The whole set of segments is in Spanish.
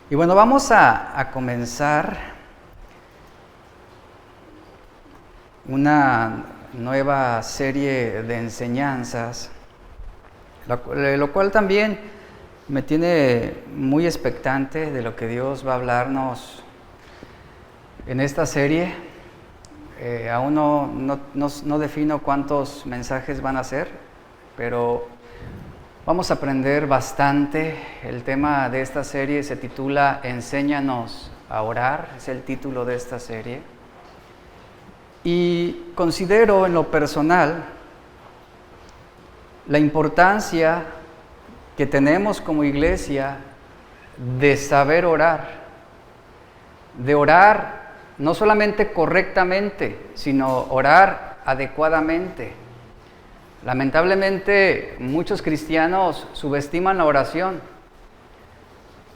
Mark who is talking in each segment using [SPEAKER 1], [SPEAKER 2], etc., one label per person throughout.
[SPEAKER 1] Y bueno, vamos a comenzar una nueva serie de enseñanzas, lo cual también me tiene muy expectante de lo que Dios va a hablarnos en esta serie. Aún no defino cuántos mensajes van a ser, pero vamos a aprender bastante. El tema de esta serie se titula Enséñanos a orar, es el título de esta serie. Y considero en lo personal la importancia que tenemos como iglesia de saber orar, de orar no solamente correctamente, sino orar adecuadamente. Lamentablemente, muchos cristianos subestiman la oración.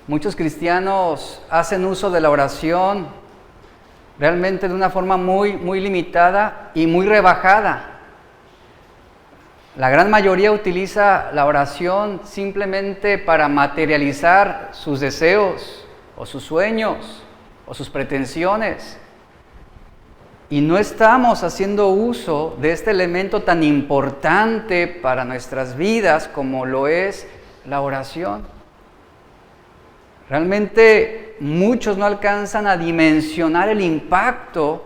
[SPEAKER 1] Muchos cristianos hacen uso de la oración realmente de una forma muy limitada y muy rebajada. La gran mayoría utiliza la oración simplemente para materializar sus deseos o sus sueños o sus pretensiones. Y no estamos haciendo uso de este elemento tan importante para nuestras vidas como lo es la oración. Realmente muchos no alcanzan a dimensionar el impacto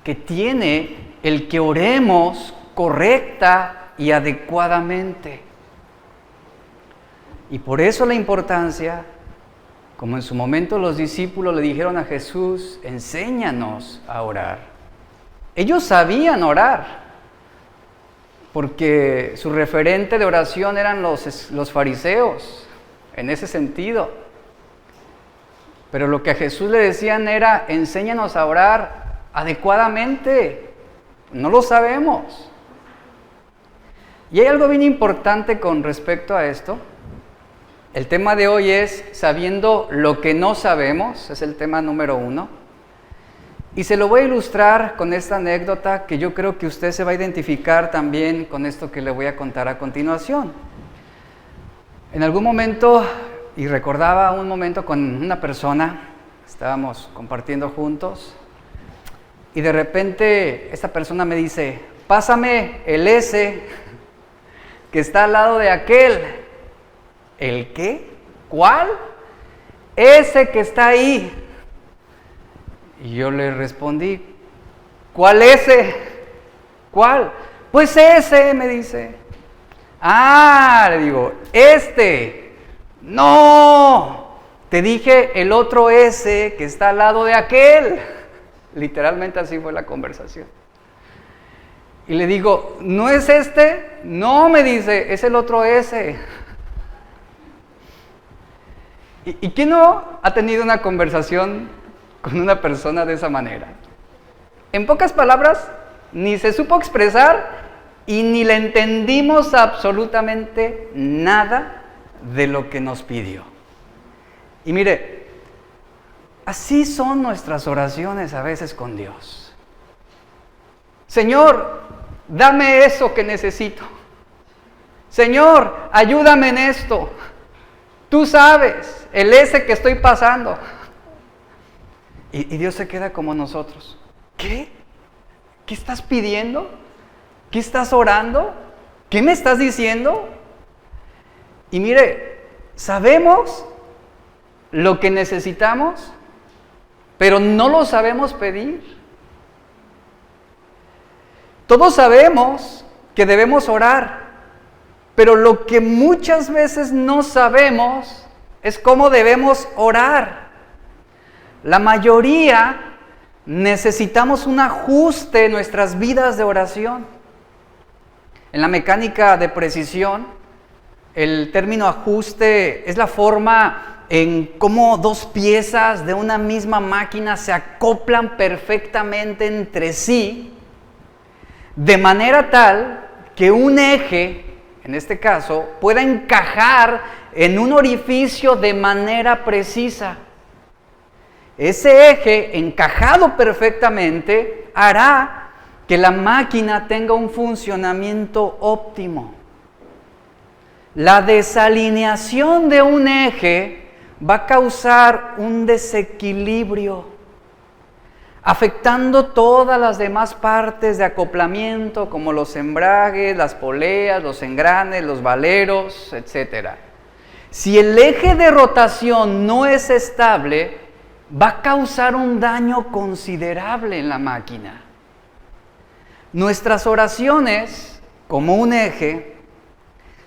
[SPEAKER 1] que tiene el que oremos correcta y adecuadamente. Y por eso la importancia, como en su momento los discípulos le dijeron a Jesús, enséñanos a orar. Ellos sabían orar, porque su referente de oración eran los fariseos, en ese sentido. Pero lo que a Jesús le decían era, enséñanos a orar adecuadamente. No lo sabemos. Y hay algo bien importante con respecto a esto. El tema de hoy es sabiendo lo que no sabemos, es el tema número 1. Y se lo voy a ilustrar con esta anécdota que yo creo que usted se va a identificar también con esto que le voy a contar a continuación. En algún momento, y recordaba un momento con una persona, estábamos compartiendo juntos, y de repente esta persona me dice, pásame el S que está al lado de aquel. ¿El qué? ¿Cuál? Ese que está ahí. Y yo le respondí, ¿cuál ese? ¿Cuál? Pues ese, me dice. Ah, le digo, este. No, te dije el otro ese que está al lado de aquel. Literalmente así fue la conversación. Y le digo, ¿no es este? No, me dice, es el otro ese. ¿Y quién no ha tenido una conversación con una persona de esa manera? En pocas palabras, ni se supo expresar y ni le entendimos absolutamente nada de lo que nos pidió. Y mire, así son nuestras oraciones a veces con Dios. Señor, dame eso que necesito. Señor, ayúdame en esto. Tú sabes, el ese que estoy pasando. Y Dios se queda como nosotros. ¿Qué? ¿Qué estás pidiendo? ¿Qué estás orando? ¿Qué me estás diciendo? Y mire, sabemos lo que necesitamos, pero no lo sabemos pedir. Todos sabemos que debemos orar, pero lo que muchas veces no sabemos es cómo debemos orar. La mayoría necesitamos un ajuste en nuestras vidas de oración. En la mecánica de precisión, el término ajuste es la forma en cómo dos piezas de una misma máquina se acoplan perfectamente entre sí, de manera tal que un eje, en este caso, pueda encajar en un orificio de manera precisa. Ese eje, encajado perfectamente, hará que la máquina tenga un funcionamiento óptimo. La desalineación de un eje va a causar un desequilibrio, afectando todas las demás partes de acoplamiento, como los embragues, las poleas, los engranes, los valeros, etc. Si el eje de rotación no es estable, va a causar un daño considerable en la máquina. Nuestras oraciones, como un eje,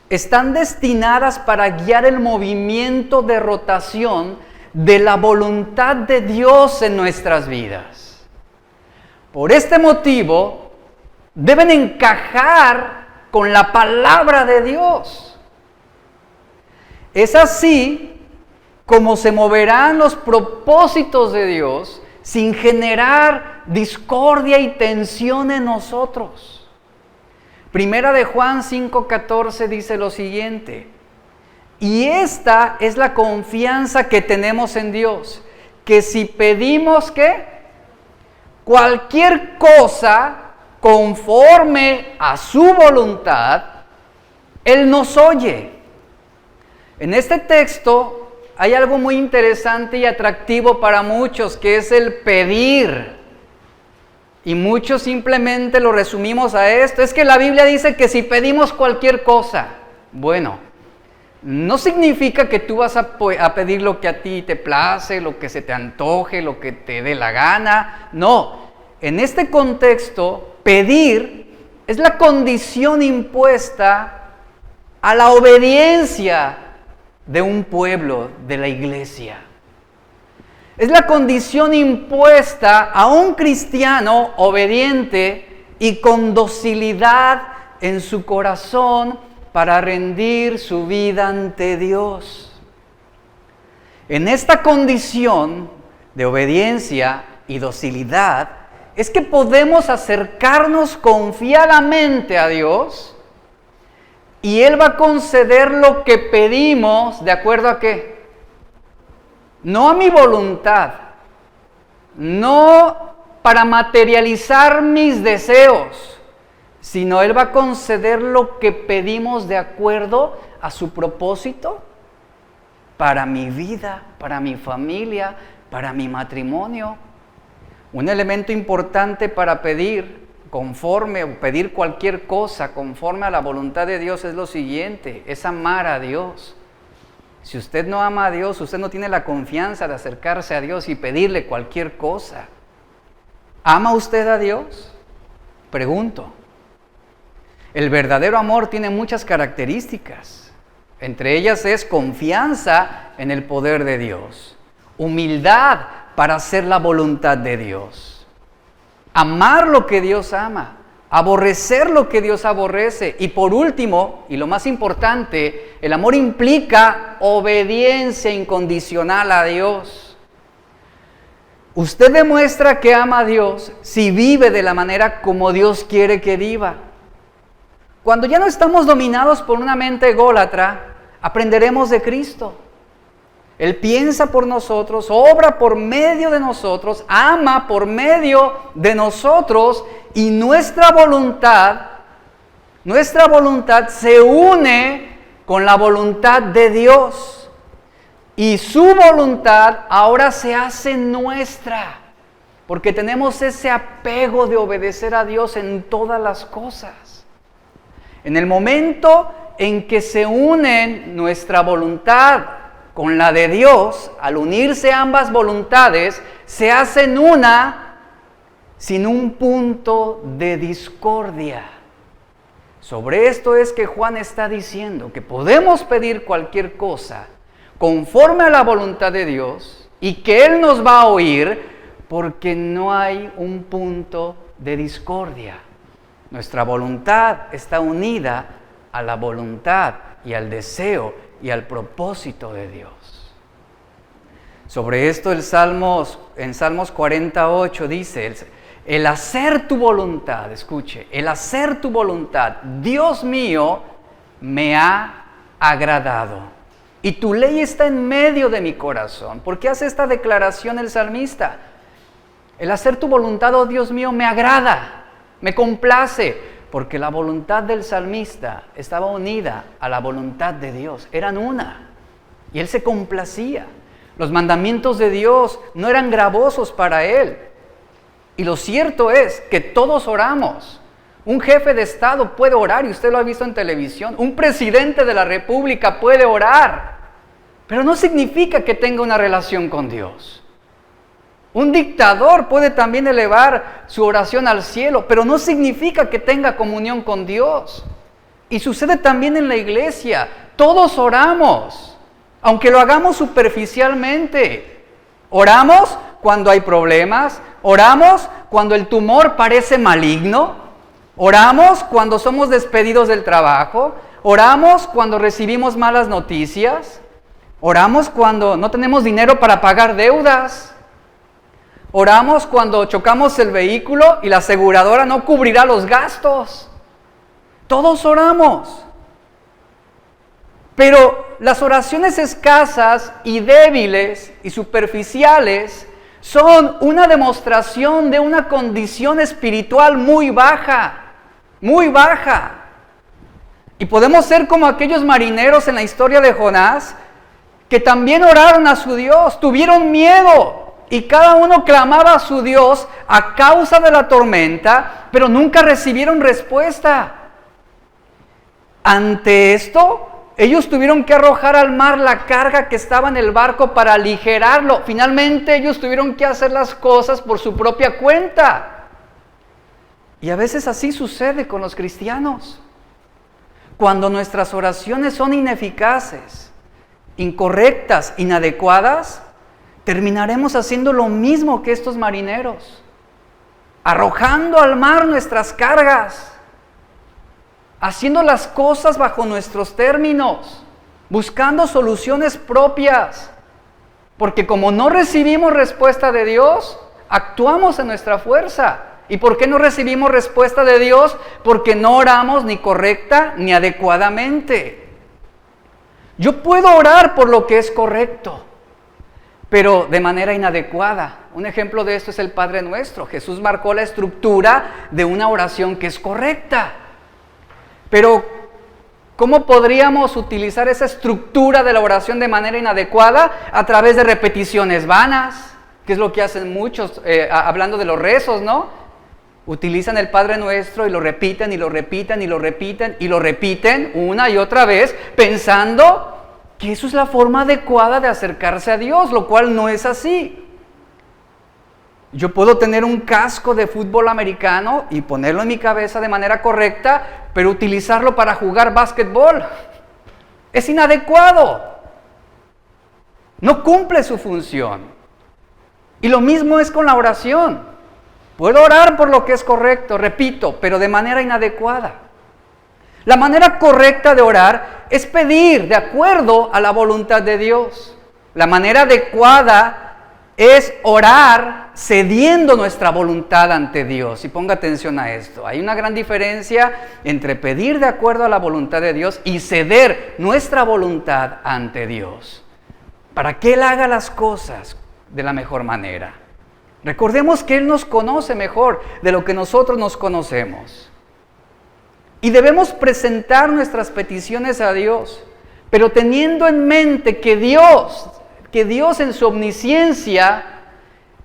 [SPEAKER 1] están destinadas para guiar el movimiento de rotación de la voluntad de Dios en nuestras vidas. Por este motivo, deben encajar con la palabra de Dios. Es así como se moverán los propósitos de Dios sin generar discordia y tensión en nosotros. Primera de Juan 5:14 dice lo siguiente: y esta es la confianza que tenemos en Dios, que si pedimos ¿qué? Cualquier cosa conforme a su voluntad, Él nos oye. En este texto hay algo muy interesante y atractivo para muchos, que es el pedir. Y muchos simplemente lo resumimos a esto. Es que la Biblia dice que si pedimos cualquier cosa, bueno, no significa que tú vas a pedir lo que a ti te place, lo que se te antoje, lo que te dé la gana. No, en este contexto, pedir es la condición impuesta a la obediencia de un pueblo, de la iglesia. Es la condición impuesta a un cristiano obediente y con docilidad en su corazón para rendir su vida ante Dios. En esta condición de obediencia y docilidad es que podemos acercarnos confiadamente a Dios y Él va a conceder lo que pedimos, ¿de acuerdo a qué? No a mi voluntad, no para materializar mis deseos, sino Él va a conceder lo que pedimos de acuerdo a su propósito para mi vida, para mi familia, para mi matrimonio. Un elemento importante para pedir conforme o pedir cualquier cosa conforme a la voluntad de Dios es lo siguiente: es amar a Dios. Si usted no ama a Dios, usted no tiene la confianza de acercarse a Dios y pedirle cualquier cosa. ¿Ama usted a Dios? Pregunto. El verdadero amor tiene muchas características. Entre ellas es confianza en el poder de Dios, humildad para hacer la voluntad de Dios, amar lo que Dios ama, aborrecer lo que Dios aborrece. Y por último, y lo más importante, el amor implica obediencia incondicional a Dios. Usted demuestra que ama a Dios si vive de la manera como Dios quiere que viva. Cuando ya no estamos dominados por una mente ególatra, aprenderemos de Cristo. Él piensa por nosotros, obra por medio de nosotros, ama por medio de nosotros, y nuestra voluntad se une con la voluntad de Dios. Y su voluntad ahora se hace nuestra, porque tenemos ese apego de obedecer a Dios en todas las cosas. En el momento en que se unen nuestra voluntad con la de Dios, al unirse ambas voluntades, se hacen una sin un punto de discordia. Sobre esto es que Juan está diciendo que podemos pedir cualquier cosa conforme a la voluntad de Dios y que Él nos va a oír porque no hay un punto de discordia. Nuestra voluntad está unida a la voluntad y al deseo y al propósito de Dios. Sobre esto en Salmos 48 dice: el hacer tu voluntad, escuche, el hacer tu voluntad, Dios mío, me ha agradado. Y tu ley está en medio de mi corazón. ¿Por qué hace esta declaración el salmista? El hacer tu voluntad, oh Dios mío, me agrada, me complace. Porque la voluntad del salmista estaba unida a la voluntad de Dios. Eran una. Y él se complacía. Los mandamientos de Dios no eran gravosos para Él. Y lo cierto es que todos oramos. Un jefe de Estado puede orar, y usted lo ha visto en televisión. Un presidente de la República puede orar, pero no significa que tenga una relación con Dios. Un dictador puede también elevar su oración al cielo, pero no significa que tenga comunión con Dios. Y sucede también en la iglesia. Todos oramos, aunque lo hagamos superficialmente. Oramos cuando hay problemas, oramos cuando el tumor parece maligno, oramos cuando somos despedidos del trabajo, oramos cuando recibimos malas noticias, oramos cuando no tenemos dinero para pagar deudas, oramos cuando chocamos el vehículo y la aseguradora no cubrirá los gastos. Todos oramos. Pero las oraciones escasas y débiles y superficiales son una demostración de una condición espiritual muy baja, muy baja. Y podemos ser como aquellos marineros en la historia de Jonás, que también oraron a su Dios, tuvieron miedo, y cada uno clamaba a su Dios a causa de la tormenta, pero nunca recibieron respuesta. Ante esto, ellos tuvieron que arrojar al mar la carga que estaba en el barco para aligerarlo. Finalmente ellos tuvieron que hacer las cosas por su propia cuenta. Y a veces así sucede con los cristianos. Cuando nuestras oraciones son ineficaces, incorrectas, inadecuadas, terminaremos haciendo lo mismo que estos marineros, arrojando al mar nuestras cargas, haciendo las cosas bajo nuestros términos, buscando soluciones propias, porque como no recibimos respuesta de Dios, actuamos en nuestra fuerza. ¿Y por qué no recibimos respuesta de Dios? Porque no oramos ni correcta ni adecuadamente. Yo puedo orar por lo que es correcto, pero de manera inadecuada. Un ejemplo de esto es el Padre Nuestro. Jesús marcó la estructura de una oración que es correcta. Pero, ¿cómo podríamos utilizar esa estructura de la oración de manera inadecuada? A través de repeticiones vanas, que es lo que hacen muchos, hablando de los rezos, ¿no? Utilizan el Padre Nuestro y lo repiten, y lo repiten, y lo repiten, y lo repiten una y otra vez, pensando que eso es la forma adecuada de acercarse a Dios, lo cual no es así. Yo puedo tener un casco de fútbol americano y ponerlo en mi cabeza de manera correcta, pero utilizarlo para jugar básquetbol es inadecuado. No cumple su función. Y lo mismo es con la oración. Puedo orar por lo que es correcto, repito, pero de manera inadecuada. La manera correcta de orar es pedir de acuerdo a la voluntad de Dios. La manera adecuada es orar cediendo nuestra voluntad ante Dios. Y ponga atención a esto. Hay una gran diferencia entre pedir de acuerdo a la voluntad de Dios y ceder nuestra voluntad ante Dios, para que Él haga las cosas de la mejor manera. Recordemos que Él nos conoce mejor de lo que nosotros nos conocemos. Y debemos presentar nuestras peticiones a Dios, pero teniendo en mente que Dios en su omnisciencia,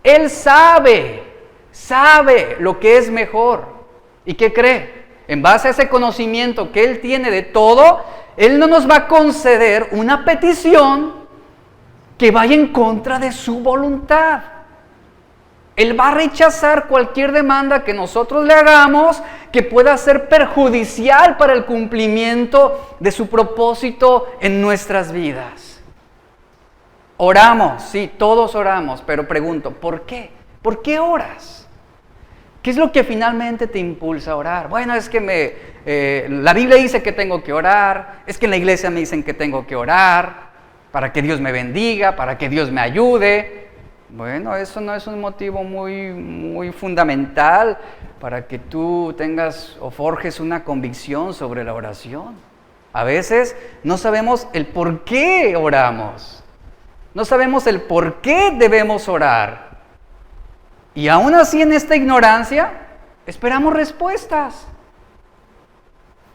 [SPEAKER 1] Él sabe lo que es mejor. ¿Y qué cree? En base a ese conocimiento que Él tiene de todo, Él no nos va a conceder una petición que vaya en contra de su voluntad. Él va a rechazar cualquier demanda que nosotros le hagamos que pueda ser perjudicial para el cumplimiento de su propósito en nuestras vidas. Oramos, sí, todos oramos, pero pregunto, ¿por qué? ¿Por qué oras? ¿Qué es lo que finalmente te impulsa a orar? Bueno, es que la Biblia dice que tengo que orar, es que en la iglesia me dicen que tengo que orar, para que Dios me bendiga, para que Dios me ayude. Bueno, eso no es un motivo muy fundamental para que tú tengas o forjes una convicción sobre la oración. A veces no sabemos el por qué oramos. No sabemos el por qué debemos orar. Y aún así en esta ignorancia esperamos respuestas.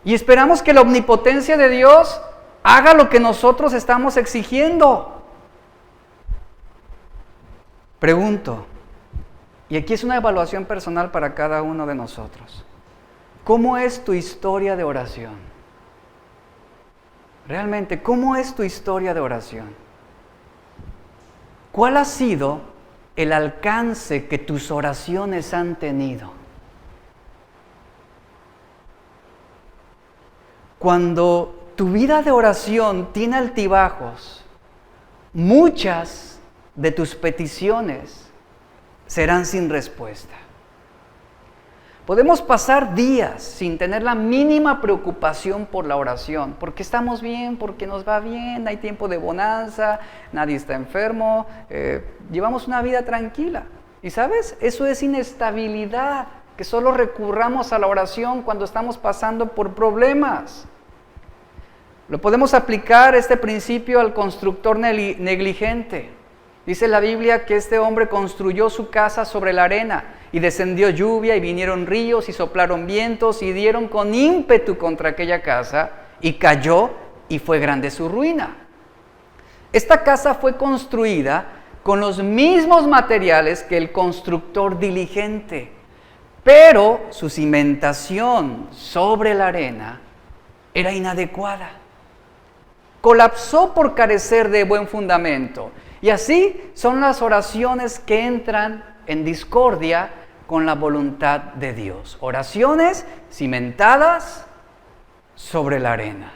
[SPEAKER 1] Y esperamos que la omnipotencia de Dios haga lo que nosotros estamos exigiendo. Pregunto, y aquí es una evaluación personal para cada uno de nosotros, ¿cómo es tu historia de oración? Realmente, ¿cómo es tu historia de oración? ¿Cuál ha sido el alcance que tus oraciones han tenido? Cuando tu vida de oración tiene altibajos, muchas de tus peticiones serán sin respuesta. Podemos pasar días sin tener la mínima preocupación por la oración, porque estamos bien, porque nos va bien, hay tiempo de bonanza, nadie está enfermo, llevamos una vida tranquila. Y ¿sabes? Eso es inestabilidad, que solo recurramos a la oración cuando estamos pasando por problemas. Lo podemos aplicar este principio al constructor negligente. Dice la Biblia que este hombre construyó su casa sobre la arena y descendió lluvia y vinieron ríos y soplaron vientos y dieron con ímpetu contra aquella casa y cayó y fue grande su ruina. Esta casa fue construida con los mismos materiales que el constructor diligente, pero su cimentación sobre la arena era inadecuada. Colapsó por carecer de buen fundamento. Y así son las oraciones que entran en discordia con la voluntad de Dios. Oraciones cimentadas sobre la arena,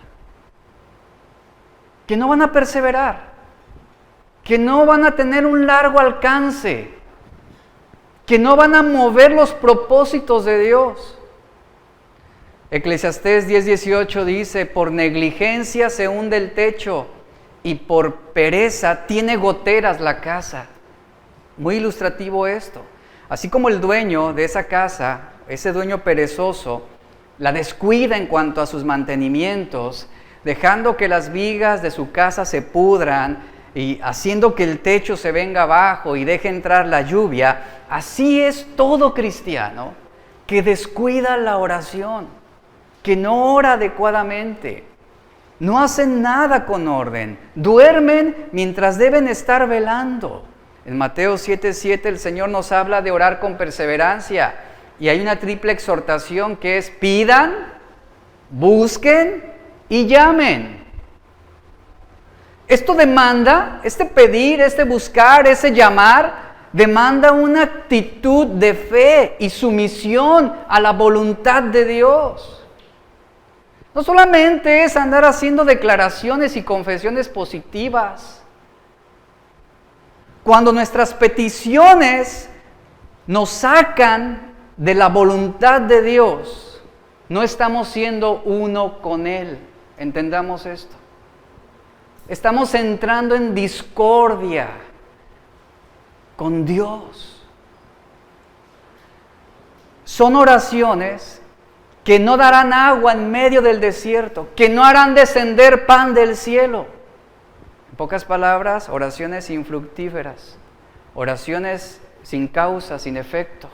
[SPEAKER 1] que no van a perseverar, que no van a tener un largo alcance, que no van a mover los propósitos de Dios. Eclesiastés 10:18 dice, por negligencia se hunde el techo y por pereza tiene goteras la casa. Muy ilustrativo esto. Así como el dueño de esa casa, ese dueño perezoso, la descuida en cuanto a sus mantenimientos, dejando que las vigas de su casa se pudran y haciendo que el techo se venga abajo y deje entrar la lluvia, así es todo cristiano que descuida la oración, que no ora adecuadamente. No hacen nada con orden, duermen mientras deben estar velando. En Mateo 7:7 el Señor nos habla de orar con perseverancia y hay una triple exhortación que es pidan, busquen y llamen. Esto demanda, este pedir, este buscar, ese llamar, demanda una actitud de fe y sumisión a la voluntad de Dios. No solamente es andar haciendo declaraciones y confesiones positivas. Cuando nuestras peticiones nos sacan de la voluntad de Dios, no estamos siendo uno con Él. Entendamos esto. Estamos entrando en discordia con Dios. Son oraciones que no darán agua en medio del desierto, que no harán descender pan del cielo. En pocas palabras, oraciones infructíferas, oraciones sin causa, sin efecto.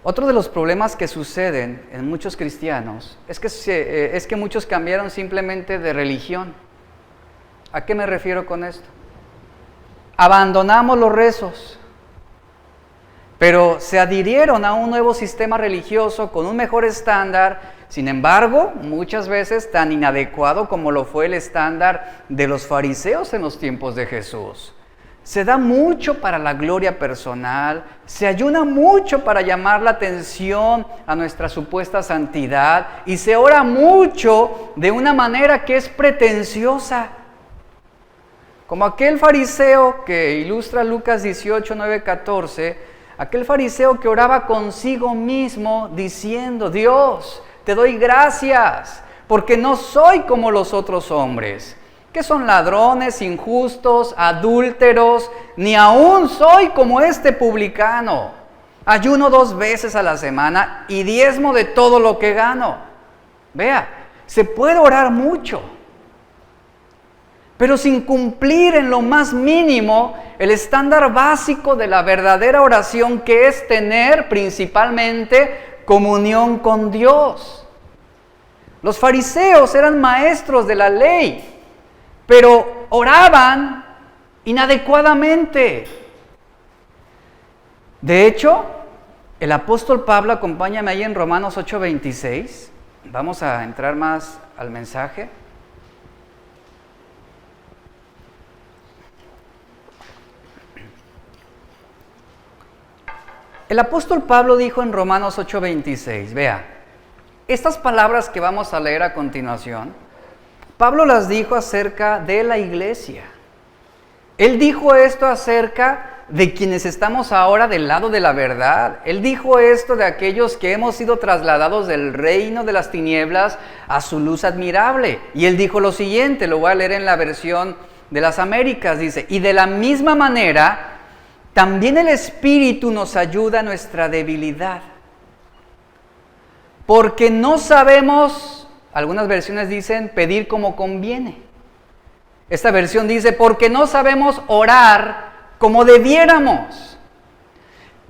[SPEAKER 1] Otro de los problemas que suceden en muchos cristianos es que muchos cambiaron simplemente de religión. ¿A qué me refiero con esto? Abandonamos los rezos, pero se adhirieron a un nuevo sistema religioso con un mejor estándar, sin embargo, muchas veces tan inadecuado como lo fue el estándar de los fariseos en los tiempos de Jesús. Se da mucho para la gloria personal, se ayuna mucho para llamar la atención a nuestra supuesta santidad y se ora mucho de una manera que es pretenciosa. Como aquel fariseo que ilustra Lucas 18, 9, 14, aquel fariseo que oraba consigo mismo diciendo, Dios, te doy gracias, porque no soy como los otros hombres, que son ladrones, injustos, adúlteros, ni aún soy como este publicano. Ayuno 2 veces a la semana y diezmo de todo lo que gano. Vea, se puede orar mucho, pero sin cumplir en lo más mínimo el estándar básico de la verdadera oración, que es tener principalmente comunión con Dios. Los fariseos eran maestros de la ley, pero oraban inadecuadamente. De hecho, el apóstol Pablo, acompáñame ahí en Romanos 8:26. Vamos a entrar más al mensaje. El apóstol Pablo dijo en Romanos 8:26, vea, estas palabras que vamos a leer a continuación, Pablo las dijo acerca de la iglesia. Él dijo esto acerca de quienes estamos ahora del lado de la verdad. Él dijo esto de aquellos que hemos sido trasladados del reino de las tinieblas a su luz admirable. Y él dijo lo siguiente, lo voy a leer en la versión de las Américas, dice, y de la misma manera, también el Espíritu nos ayuda a nuestra debilidad. Porque no sabemos, algunas versiones dicen, pedir como conviene. Esta versión dice, porque no sabemos orar como debiéramos.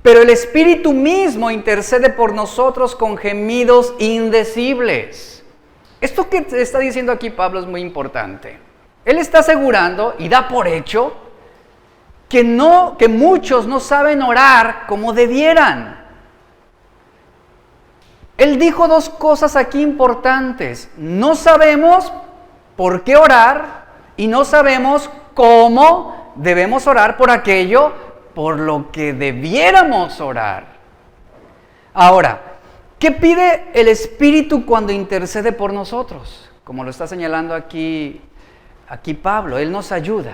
[SPEAKER 1] Pero el Espíritu mismo intercede por nosotros con gemidos indecibles. Esto que está diciendo aquí Pablo es muy importante. Él está asegurando y da por hecho que muchos no saben orar como debieran. Él dijo dos cosas aquí importantes. No sabemos por qué orar y no sabemos cómo debemos orar por aquello por lo que debiéramos orar. Ahora, ¿qué pide el Espíritu cuando intercede por nosotros? Como lo está señalando aquí Pablo, Él nos ayuda.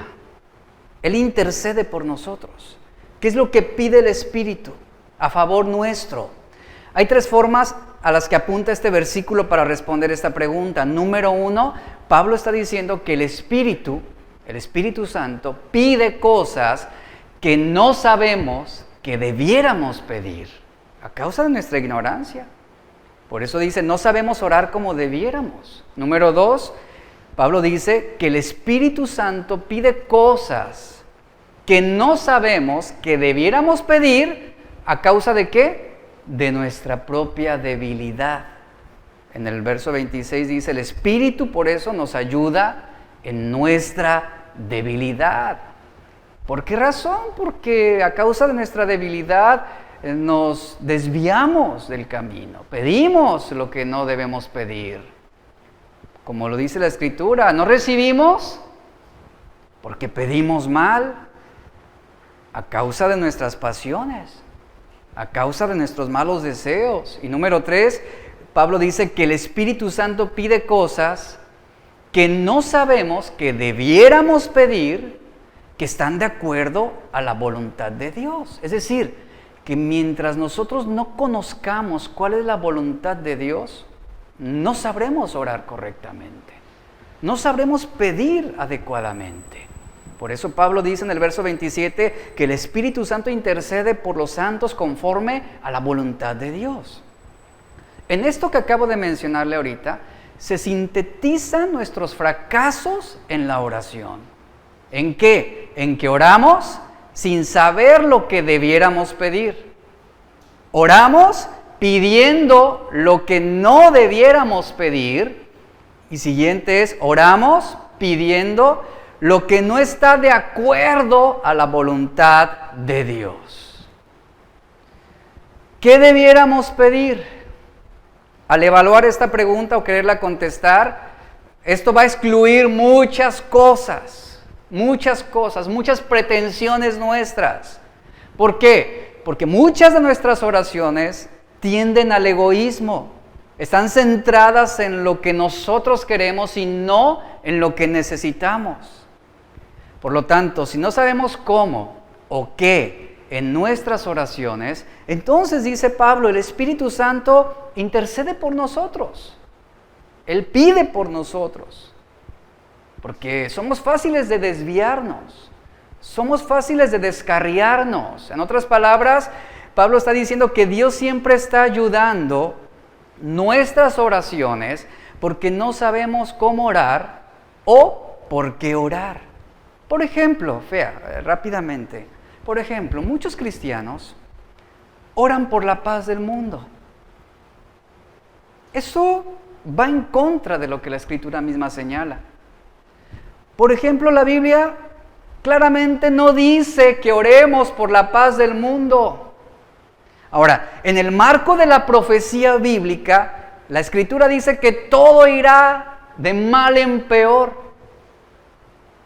[SPEAKER 1] Él intercede por nosotros. ¿Qué es lo que pide el Espíritu a favor nuestro? Hay tres formas a las que apunta este versículo para responder esta pregunta. Número uno, Pablo está diciendo que el Espíritu Santo, pide cosas que no sabemos que debiéramos pedir a causa de nuestra ignorancia. Por eso dice, no sabemos orar como debiéramos. Número dos, Pablo dice que el Espíritu Santo pide cosas que no sabemos que debiéramos pedir a causa de ¿qué? De nuestra propia debilidad. En el verso 26 dice, el Espíritu por eso nos ayuda en nuestra debilidad. ¿Por qué razón? Porque a causa de nuestra debilidad nos desviamos del camino, pedimos lo que no debemos pedir. Como lo dice la Escritura, no recibimos porque pedimos mal a causa de nuestras pasiones, a causa de nuestros malos deseos. Y número tres, Pablo dice que el Espíritu Santo pide cosas que no sabemos que debiéramos pedir, que están de acuerdo a la voluntad de Dios. Es decir, que mientras nosotros no conozcamos cuál es la voluntad de Dios, no sabremos orar correctamente, no sabremos pedir adecuadamente. Por eso Pablo dice en el verso 27 que el Espíritu Santo intercede por los santos conforme a la voluntad de Dios. En esto que acabo de mencionarle ahorita, se sintetizan nuestros fracasos en la oración. ¿En qué? En que oramos sin saber lo que debiéramos pedir. Oramos pidiendo lo que no debiéramos pedir. Y siguiente es, oramos pidiendo lo que no está de acuerdo a la voluntad de Dios. ¿Qué debiéramos pedir? Al evaluar esta pregunta o quererla contestar, esto va a excluir muchas cosas, muchas pretensiones nuestras. ¿Por qué? Porque muchas de nuestras oraciones tienden al egoísmo, están centradas en lo que nosotros queremos y no en lo que necesitamos. Por lo tanto, si no sabemos cómo o qué en nuestras oraciones, entonces dice Pablo, el Espíritu Santo intercede por nosotros. Él pide por nosotros. Porque somos fáciles de desviarnos, somos fáciles de descarriarnos. En otras palabras, Pablo está diciendo que Dios siempre está ayudando nuestras oraciones porque no sabemos cómo orar o por qué orar. Por ejemplo, rápidamente, muchos cristianos oran por la paz del mundo. Eso va en contra de lo que la Escritura misma señala. Por ejemplo, la Biblia claramente no dice que oremos por la paz del mundo. Ahora, en el marco de la profecía bíblica, la Escritura dice que todo irá de mal en peor.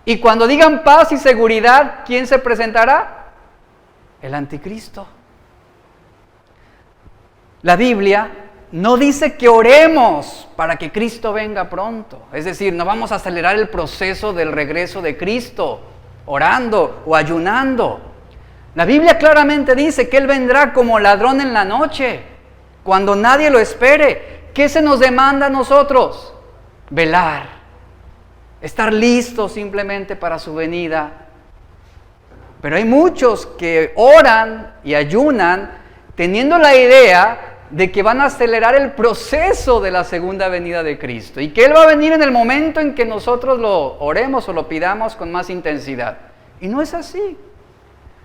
[SPEAKER 1] Y cuando digan paz y seguridad, ¿quién se presentará? El anticristo. La Biblia no dice que oremos para que Cristo venga pronto. Es decir, no vamos a acelerar el proceso del regreso de Cristo orando o ayunando. La Biblia claramente dice que Él vendrá como ladrón en la noche, cuando nadie lo espere. ¿Qué se nos demanda a nosotros? Velar, estar listos simplemente para su venida. Pero hay muchos que oran y ayunan teniendo la idea de que van a acelerar el proceso de la segunda venida de Cristo y que Él va a venir en el momento en que nosotros lo oremos o lo pidamos con más intensidad. Y no es así.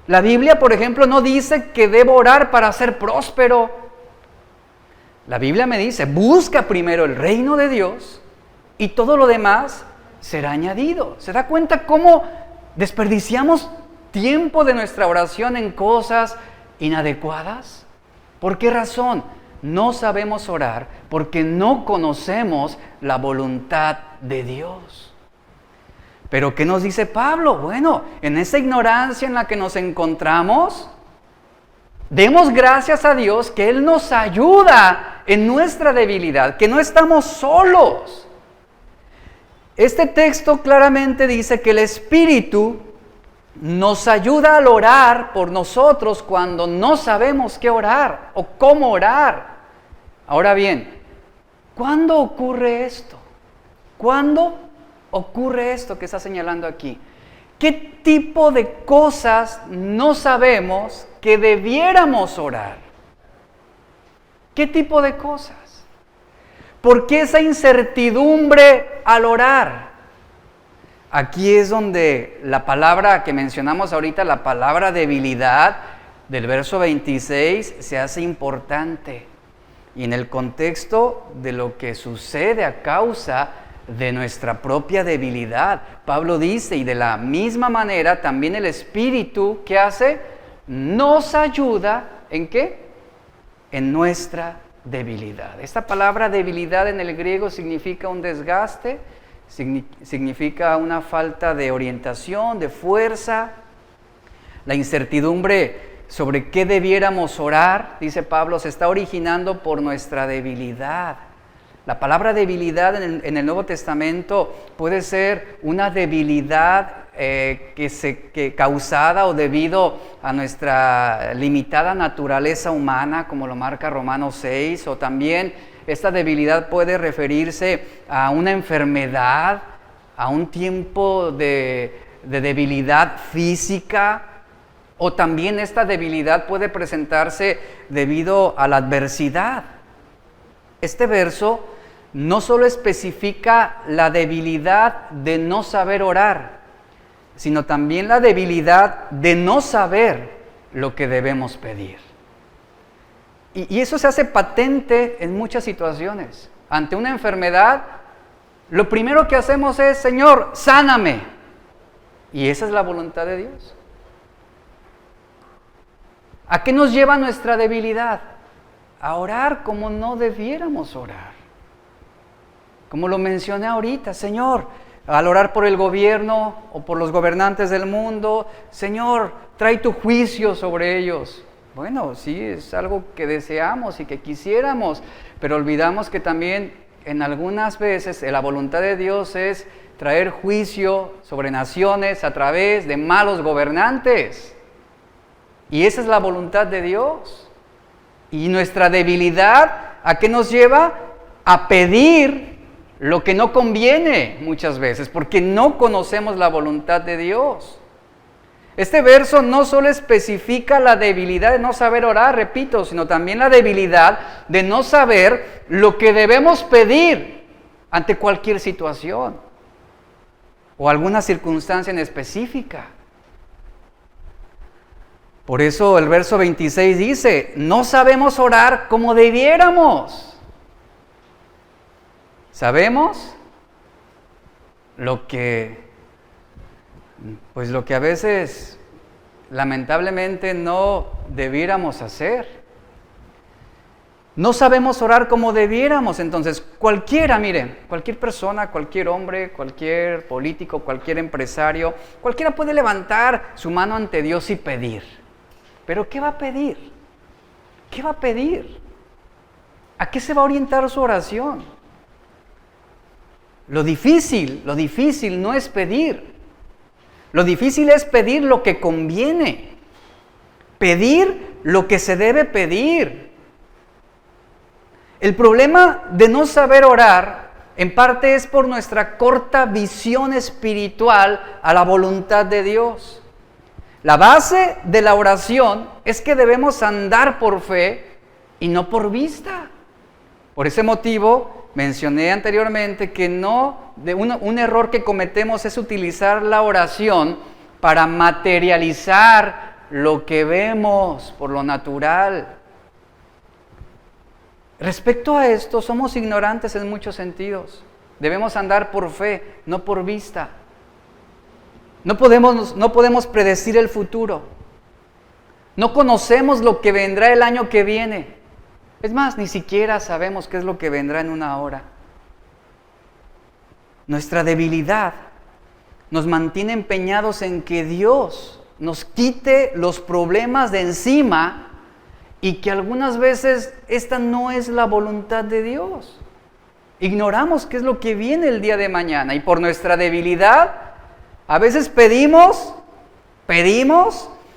[SPEAKER 1] La Biblia, por ejemplo, no dice que debo orar para ser próspero. La Biblia me dice, busca primero el reino de Dios y todo lo demás será añadido. ¿Se da cuenta cómo desperdiciamos tiempo de nuestra oración en cosas inadecuadas? ¿Por qué razón? No sabemos orar porque no conocemos la voluntad de Dios. ¿Pero qué nos dice Pablo? Bueno, en esa ignorancia en la que nos encontramos, demos gracias a Dios que Él nos ayuda en nuestra debilidad, que no estamos solos. Este texto claramente dice que el Espíritu nos ayuda al orar por nosotros cuando no sabemos qué orar o cómo orar. Ahora bien, ¿cuándo ocurre esto? ¿Cuándo ocurre esto que está señalando aquí? ¿Qué tipo de cosas no sabemos que debiéramos orar? ¿Qué tipo de cosas? ¿Por qué esa incertidumbre al orar? Aquí es donde la palabra que mencionamos ahorita, la palabra debilidad del verso 26, se hace importante. Y en el contexto de lo que sucede a causa de nuestra propia debilidad. Pablo dice, y de la misma manera también el Espíritu, ¿qué hace? Nos ayuda, ¿en qué? En nuestra debilidad. Esta palabra debilidad en el griego significa un desgaste, significa una falta de orientación, de fuerza. La incertidumbre sobre qué debiéramos orar, dice Pablo, se está originando por nuestra debilidad. La palabra debilidad en el Nuevo Testamento puede ser una debilidad causada o debido a nuestra limitada naturaleza humana, como lo marca Romanos 6, o también esta debilidad puede referirse a una enfermedad, a un tiempo de debilidad física, o también esta debilidad puede presentarse debido a la adversidad. Este verso no solo especifica la debilidad de no saber orar, sino también la debilidad de no saber lo que debemos pedir. Y eso se hace patente en muchas situaciones. Ante una enfermedad, lo primero que hacemos es, Señor, sáname. Y esa es la voluntad de Dios. ¿A qué nos lleva nuestra debilidad? A orar como no debiéramos orar. Como lo mencioné ahorita, Señor, al orar por el gobierno o por los gobernantes del mundo, Señor, trae tu juicio sobre ellos. Bueno, sí, es algo que deseamos y que quisiéramos, pero olvidamos que también en algunas veces la voluntad de Dios es traer juicio sobre naciones a través de malos gobernantes. Y esa es la voluntad de Dios. Y nuestra debilidad, ¿a qué nos lleva? A pedir lo que no conviene muchas veces, porque no conocemos la voluntad de Dios. Este verso no solo especifica la debilidad de no saber orar, repito, sino también la debilidad de no saber lo que debemos pedir ante cualquier situación o alguna circunstancia en específica. Por eso el verso 26 dice, no sabemos orar como debiéramos. Sabemos lo que a veces lamentablemente no debiéramos hacer. No sabemos orar como debiéramos. Entonces, cualquiera persona, cualquier hombre, cualquier político, cualquier empresario, cualquiera puede levantar su mano ante Dios y pedir. ¿Pero qué va a pedir? ¿Qué va a pedir? ¿A qué se va a orientar su oración? Lo difícil no es pedir. Lo difícil es pedir lo que conviene. Pedir lo que se debe pedir. El problema de no saber orar, en parte es por nuestra corta visión espiritual a la voluntad de Dios. La base de la oración es que debemos andar por fe y no por vista. Por ese motivo, mencioné anteriormente que un error que cometemos es utilizar la oración para materializar lo que vemos por lo natural. Respecto a esto, somos ignorantes en muchos sentidos. Debemos andar por fe, no por vista. No podemos predecir el futuro. No conocemos lo que vendrá el año que viene. Es más, ni siquiera sabemos qué es lo que vendrá en una hora. Nuestra debilidad nos mantiene empeñados en que Dios nos quite los problemas de encima y que algunas veces esta no es la voluntad de Dios. Ignoramos qué es lo que viene el día de mañana y por nuestra debilidad a veces pedimos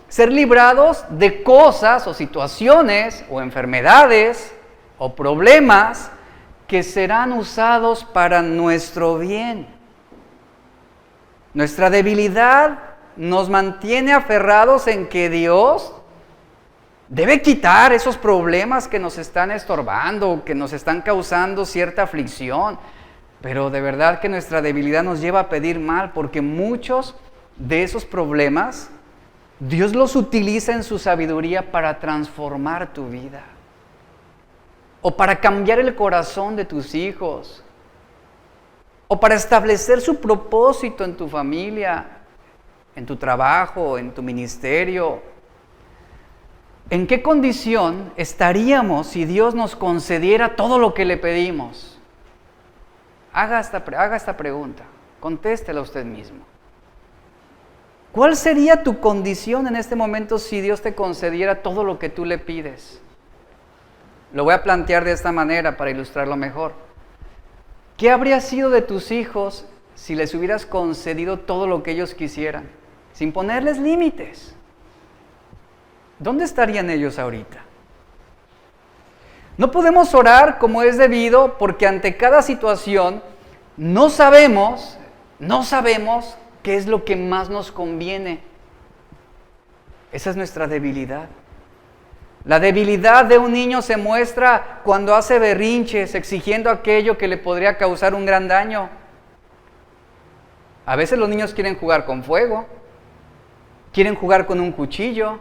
[SPEAKER 1] ser librados de cosas o situaciones o enfermedades o problemas que serán usados para nuestro bien. Nuestra debilidad nos mantiene aferrados en que Dios debe quitar esos problemas que nos están estorbando, que nos están causando cierta aflicción. Pero de verdad que nuestra debilidad nos lleva a pedir mal, porque muchos de esos problemas Dios los utiliza en su sabiduría para transformar tu vida, o para cambiar el corazón de tus hijos, o para establecer su propósito en tu familia, en tu trabajo, en tu ministerio. ¿En qué condición estaríamos si Dios nos concediera todo lo que le pedimos? Haga esta pregunta, contéstela usted mismo. ¿Cuál sería tu condición en este momento si Dios te concediera todo lo que tú le pides? Lo voy a plantear de esta manera para ilustrarlo mejor. ¿Qué habría sido de tus hijos si les hubieras concedido todo lo que ellos quisieran, sin ponerles límites? ¿Dónde estarían ellos ahorita? No podemos orar como es debido porque ante cada situación no sabemos qué es lo que más nos conviene. Esa es nuestra debilidad. La debilidad de un niño se muestra cuando hace berrinches, exigiendo aquello que le podría causar un gran daño. A veces los niños quieren jugar con fuego, quieren jugar con un cuchillo.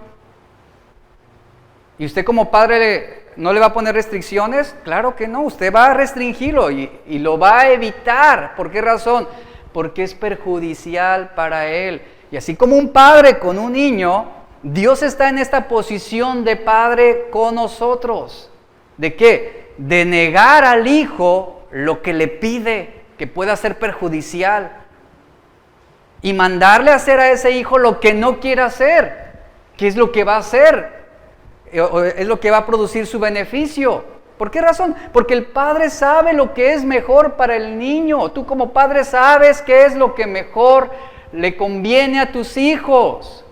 [SPEAKER 1] ¿Y usted como padre no le va a poner restricciones? Claro que no, usted va a restringirlo y lo va a evitar. ¿Por qué razón? Porque es perjudicial para él. Y así como un padre con un niño, Dios está en esta posición de padre con nosotros. ¿De qué? De negar al hijo lo que le pide, que pueda ser perjudicial. Y mandarle a hacer a ese hijo lo que no quiere hacer. ¿Qué es lo que va a hacer? Es lo que va a producir su beneficio. ¿Por qué razón? Porque el padre sabe lo que es mejor para el niño. Tú como padre sabes qué es lo que mejor le conviene a tus hijos.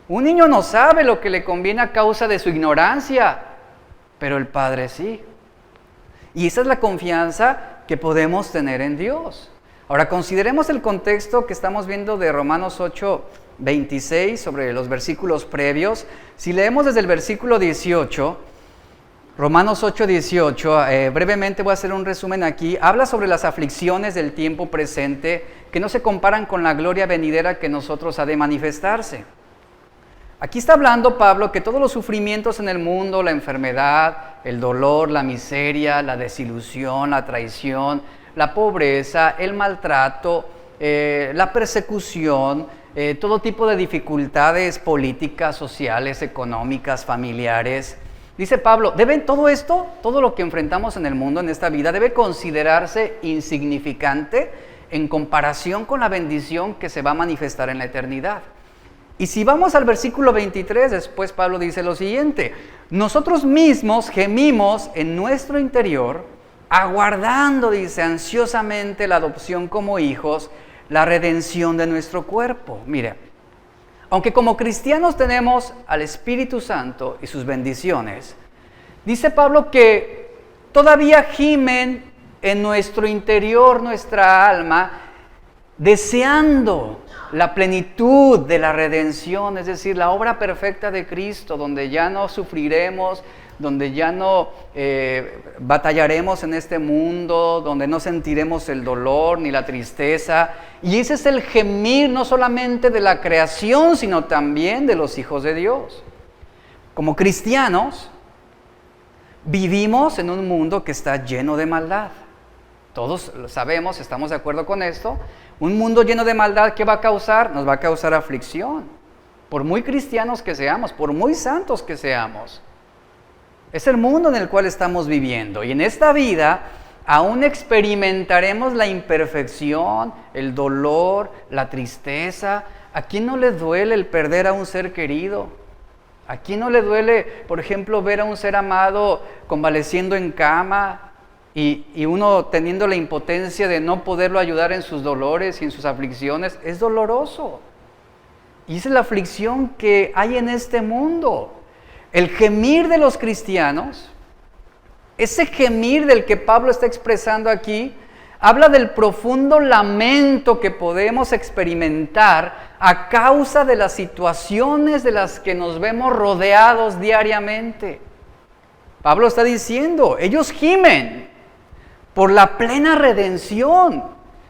[SPEAKER 1] Un niño no sabe lo que le conviene a causa de su ignorancia, pero el padre sí. Y esa es la confianza que podemos tener en Dios. Ahora consideremos el contexto que estamos viendo de Romanos 8:26 sobre los versículos previos. Si leemos desde el versículo 18, Romanos 8:18, brevemente voy a hacer un resumen aquí, habla sobre las aflicciones del tiempo presente que no se comparan con la gloria venidera que nosotros ha de manifestarse. Aquí está hablando Pablo que todos los sufrimientos en el mundo, la enfermedad, el dolor, la miseria, la desilusión, la traición, la pobreza, el maltrato, la persecución, todo tipo de dificultades políticas, sociales, económicas, familiares, Dice Pablo, todo esto, todo lo que enfrentamos en el mundo, en esta vida, debe considerarse insignificante en comparación con la bendición que se va a manifestar en la eternidad. Y si vamos al versículo 23, después Pablo dice lo siguiente: nosotros mismos gemimos en nuestro interior, aguardando, dice, ansiosamente la adopción como hijos, la redención de nuestro cuerpo. Mire, aunque como cristianos tenemos al Espíritu Santo y sus bendiciones, dice Pablo que todavía gimen en nuestro interior, nuestra alma, deseando la plenitud de la redención, es decir, la obra perfecta de Cristo, donde ya no sufriremos, donde ya no batallaremos en este mundo, donde no sentiremos el dolor ni la tristeza. Y ese es el gemir no solamente de la creación, sino también de los hijos de Dios. Como cristianos, vivimos en un mundo que está lleno de maldad. Todos lo sabemos, estamos de acuerdo con esto. Un mundo lleno de maldad, ¿qué va a causar? Nos va a causar aflicción. Por muy cristianos que seamos, por muy santos que seamos. Es el mundo en el cual estamos viviendo. Y en esta vida aún experimentaremos la imperfección, el dolor, la tristeza. ¿A quién no le duele el perder a un ser querido? ¿A quién no le duele, por ejemplo, ver a un ser amado convaleciendo en cama? Y uno teniendo la impotencia de no poderlo ayudar en sus dolores y en sus aflicciones, es doloroso. Y esa es la aflicción que hay en este mundo. El gemir de los cristianos, ese gemir del que Pablo está expresando aquí, habla del profundo lamento que podemos experimentar a causa de las situaciones de las que nos vemos rodeados diariamente. Pablo está diciendo, ellos gimen por la plena redención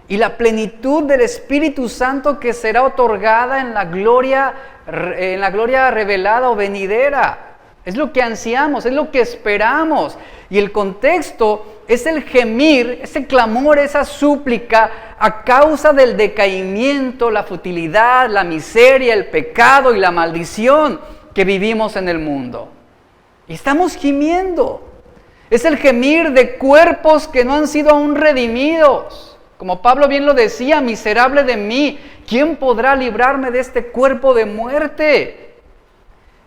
[SPEAKER 1] y la plenitud del Espíritu Santo que será otorgada en la gloria revelada o venidera. Es lo que ansiamos, es lo que esperamos. Y el contexto es el gemir, ese clamor, esa súplica a causa del decaimiento, la futilidad, la miseria, el pecado y la maldición que vivimos en el mundo. Y estamos gimiendo. Es el gemir de cuerpos que no han sido aún redimidos. Como Pablo bien lo decía, miserable de mí, ¿quién podrá librarme de este cuerpo de muerte?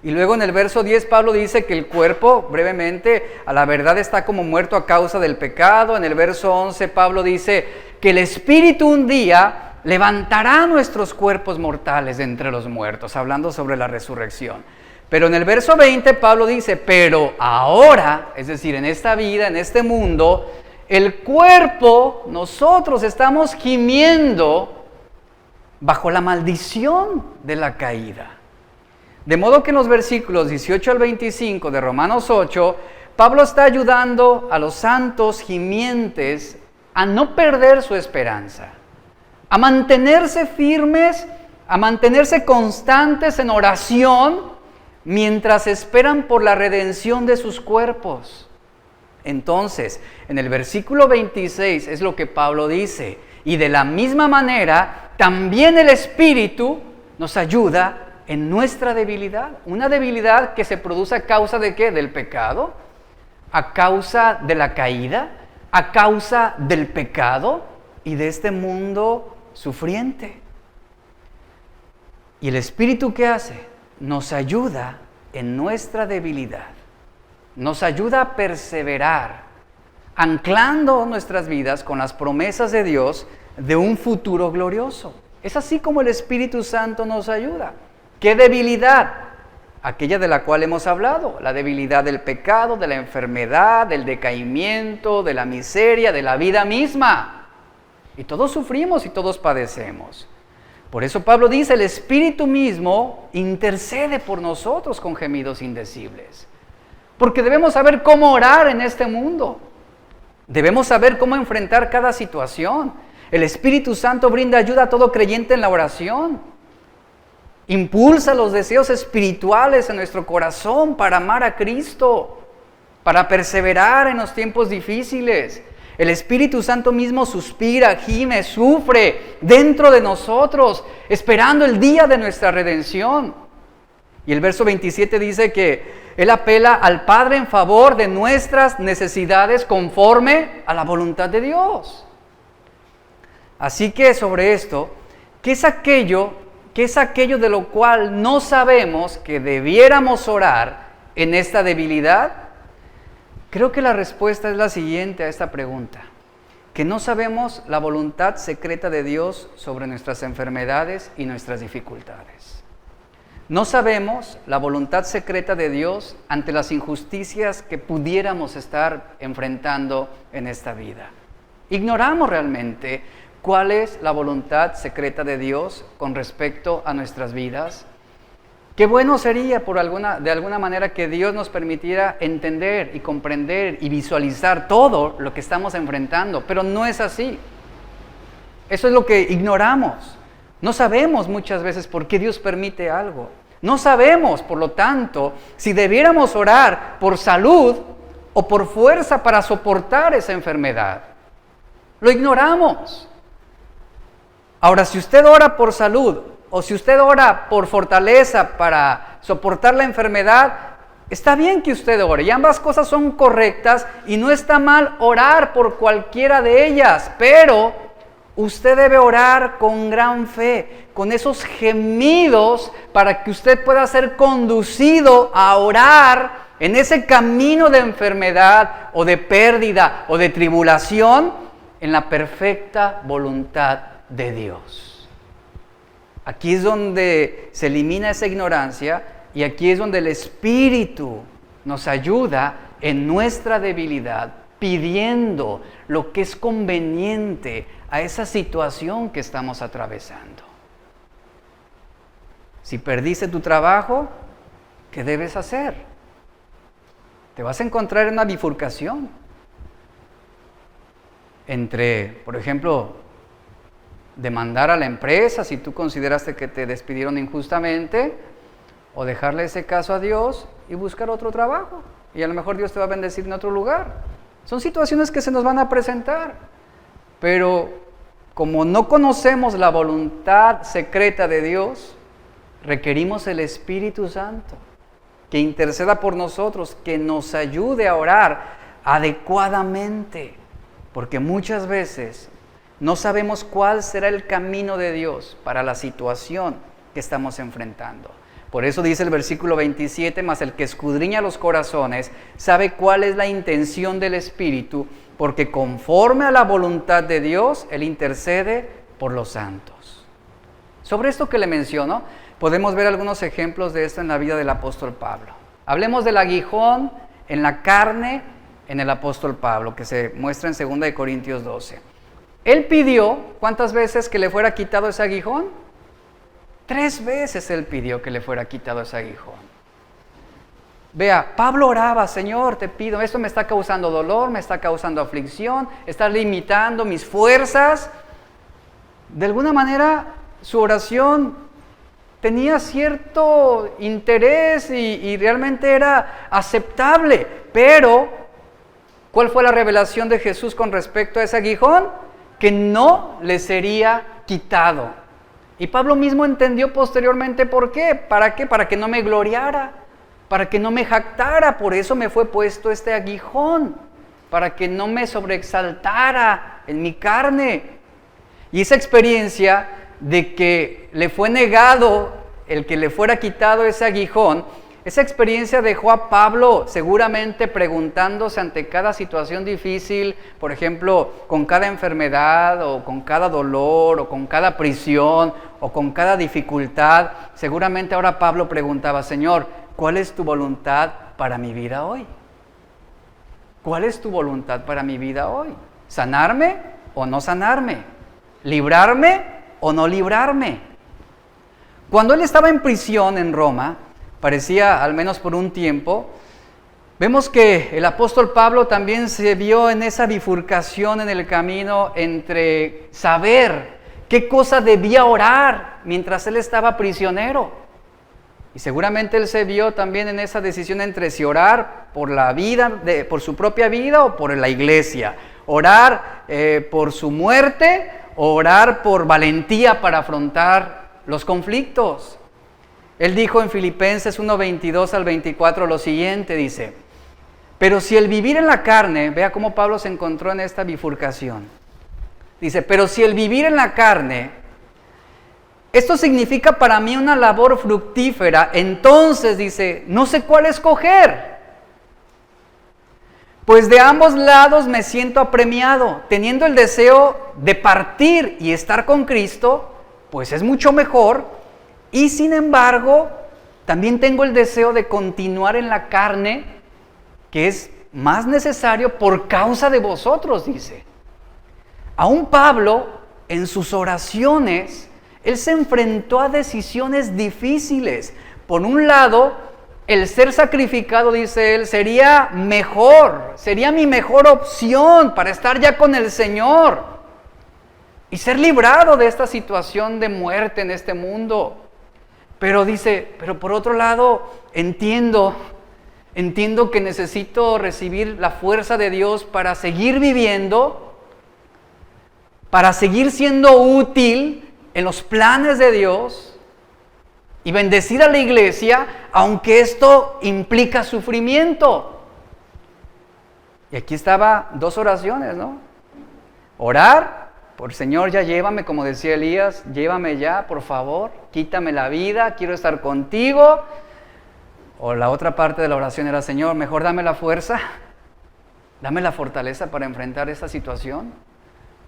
[SPEAKER 1] Y luego en el verso 10 Pablo dice que el cuerpo, brevemente, a la verdad está como muerto a causa del pecado. En el verso 11 Pablo dice que el Espíritu un día levantará nuestros cuerpos mortales de entre los muertos, hablando sobre la resurrección. Pero en el verso 20 Pablo dice, pero ahora, es decir, en esta vida, en este mundo, el cuerpo, nosotros estamos gimiendo bajo la maldición de la caída. De modo que en los versículos 18 al 25 de Romanos 8, Pablo está ayudando a los santos gimientes a no perder su esperanza, a mantenerse firmes, a mantenerse constantes en oración, mientras esperan por la redención de sus cuerpos. Entonces, en el versículo 26 es lo que Pablo dice, y de la misma manera, también el Espíritu nos ayuda en nuestra debilidad. Una debilidad que se produce a causa de ¿qué? Del pecado, a causa de la caída, a causa del pecado y de este mundo sufriente. ¿Y el Espíritu qué hace? Nos ayuda en nuestra debilidad, nos ayuda a perseverar, anclando nuestras vidas con las promesas de Dios de un futuro glorioso. Es así como el Espíritu Santo nos ayuda. ¿Qué debilidad? Aquella de la cual hemos hablado, la debilidad del pecado, de la enfermedad, del decaimiento, de la miseria, de la vida misma. Y todos sufrimos y todos padecemos. Por eso Pablo dice, el Espíritu mismo intercede por nosotros con gemidos indecibles. Porque debemos saber cómo orar en este mundo. Debemos saber cómo enfrentar cada situación. El Espíritu Santo brinda ayuda a todo creyente en la oración. Impulsa los deseos espirituales en nuestro corazón para amar a Cristo, para perseverar en los tiempos difíciles. El Espíritu Santo mismo suspira, gime, sufre dentro de nosotros, esperando el día de nuestra redención. Y el verso 27 dice que Él apela al Padre en favor de nuestras necesidades conforme a la voluntad de Dios. Así que sobre esto, ¿qué es aquello de lo cual no sabemos que debiéramos orar en esta debilidad? Creo que la respuesta es la siguiente a esta pregunta: que no sabemos la voluntad secreta de Dios sobre nuestras enfermedades y nuestras dificultades. No sabemos la voluntad secreta de Dios ante las injusticias que pudiéramos estar enfrentando en esta vida. Ignoramos realmente cuál es la voluntad secreta de Dios con respecto a nuestras vidas. Qué bueno sería de alguna manera que Dios nos permitiera entender y comprender y visualizar todo lo que estamos enfrentando, pero no es así. Eso es lo que ignoramos. No sabemos muchas veces por qué Dios permite algo. No sabemos, por lo tanto, si debiéramos orar por salud o por fuerza para soportar esa enfermedad. Lo ignoramos. Ahora, si usted ora por salud o si usted ora por fortaleza para soportar la enfermedad, está bien que usted ore y ambas cosas son correctas y no está mal orar por cualquiera de ellas, pero usted debe orar con gran fe, con esos gemidos para que usted pueda ser conducido a orar en ese camino de enfermedad o de pérdida o de tribulación en la perfecta voluntad de Dios. Aquí es donde se elimina esa ignorancia y aquí es donde el Espíritu nos ayuda en nuestra debilidad, pidiendo lo que es conveniente a esa situación que estamos atravesando. Si perdiste tu trabajo, ¿qué debes hacer? Te vas a encontrar en una bifurcación entre, por ejemplo, demandar a la empresa si tú consideraste que te despidieron injustamente, o dejarle ese caso a Dios y buscar otro trabajo. Y a lo mejor Dios te va a bendecir en otro lugar. Son situaciones que se nos van a presentar. Pero como no conocemos la voluntad secreta de Dios, requerimos el Espíritu Santo que interceda por nosotros, que nos ayude a orar adecuadamente. Porque muchas veces no sabemos cuál será el camino de Dios para la situación que estamos enfrentando. Por eso dice el versículo 27, mas el que escudriña los corazones sabe cuál es la intención del Espíritu, porque conforme a la voluntad de Dios, Él intercede por los santos. Sobre esto que le menciono, podemos ver algunos ejemplos de esto en la vida del apóstol Pablo. Hablemos del aguijón en la carne en el apóstol Pablo, que se muestra en 2 Corintios 12. Él pidió, ¿cuántas veces que le fuera quitado ese aguijón? 3 veces él pidió que le fuera quitado ese aguijón. Vea, Pablo oraba: Señor, te pido, esto me está causando dolor, me está causando aflicción, está limitando mis fuerzas. De alguna manera, su oración tenía cierto interés y realmente era aceptable. Pero, ¿cuál fue la revelación de Jesús con respecto a ese aguijón? Que no le sería quitado. Y Pablo mismo entendió posteriormente por qué. ¿Para qué? Para que no me gloriara, para que no me jactara. Por eso me fue puesto este aguijón, para que no me sobreexaltara en mi carne. Y esa experiencia de que le fue negado el que le fuera quitado ese aguijón, esa experiencia dejó a Pablo seguramente preguntándose ante cada situación difícil, por ejemplo, con cada enfermedad o con cada dolor o con cada prisión o con cada dificultad. Seguramente ahora Pablo preguntaba: Señor, ¿cuál es tu voluntad para mi vida hoy? ¿Cuál es tu voluntad para mi vida hoy? ¿Sanarme o no sanarme? ¿Librarme o no librarme? Cuando él estaba en prisión en Roma, parecía, al menos por un tiempo, vemos que el apóstol Pablo también se vio en esa bifurcación en el camino entre saber qué cosa debía orar mientras él estaba prisionero. Y seguramente él se vio también en esa decisión entre si orar por la vida, por su propia vida o por la iglesia. Orar por su muerte o orar por valentía para afrontar los conflictos. Él dijo en Filipenses 1:22 al 24 lo siguiente, dice: pero si el vivir en la carne, vea cómo Pablo se encontró en esta bifurcación. Dice, pero si el vivir en la carne, esto significa para mí una labor fructífera, entonces dice, no sé cuál escoger. Pues de ambos lados me siento apremiado, teniendo el deseo de partir y estar con Cristo, pues es mucho mejor, y sin embargo, también tengo el deseo de continuar en la carne, que es más necesario por causa de vosotros, dice. Aún Pablo, en sus oraciones, él se enfrentó a decisiones difíciles. Por un lado, el ser sacrificado, dice él, sería mi mejor opción para estar ya con el Señor y ser librado de esta situación de muerte en este mundo. Pero dice, pero por otro lado, entiendo que necesito recibir la fuerza de Dios para seguir viviendo, para seguir siendo útil en los planes de Dios y bendecir a la iglesia, aunque esto implica sufrimiento. Y aquí estaba dos oraciones, ¿no? Orar por Señor, ya llévame, como decía Elías, llévame ya, por favor, quítame la vida, quiero estar contigo. O la otra parte de la oración era, Señor, mejor dame la fuerza, dame la fortaleza para enfrentar esta situación